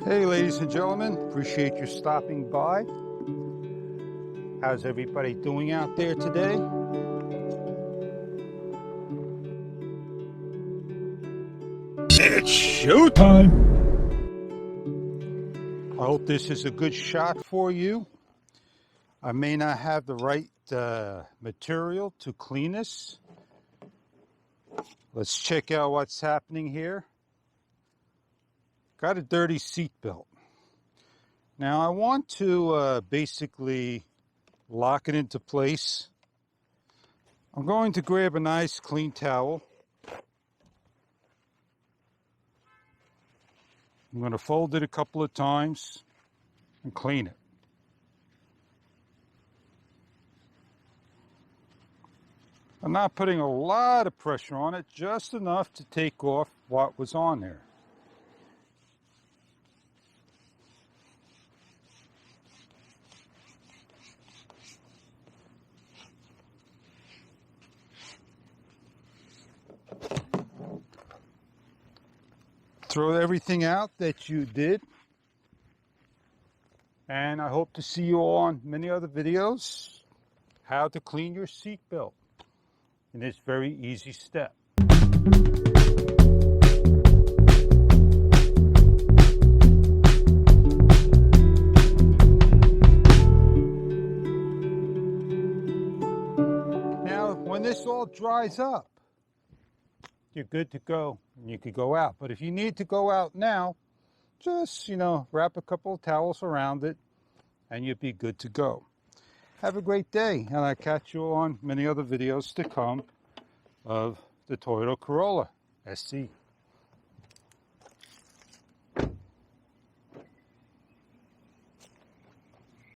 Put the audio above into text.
Hey ladies and gentlemen, appreciate you stopping by. How's everybody doing out there today? It's showtime! I hope this is a good shot for you. I may not have the right material to clean this. Let's check out what's happening here. Got a dirty seat belt. Now I want to basically lock it into place. I'm going to grab a nice clean towel. I'm going to fold it a couple of times and clean it. I'm not putting a lot of pressure on it, just enough to take off what was on there. Throw everything out that you did. And I hope to see you all on many other videos. How to clean your seat belt in this very easy step. Now, when this all dries up, you're good to go and you could go out. But if you need to go out now, just, wrap a couple of towels around it and you'll be good to go. Have a great day, and I'll catch you on many other videos to come of the Toyota Corolla SC.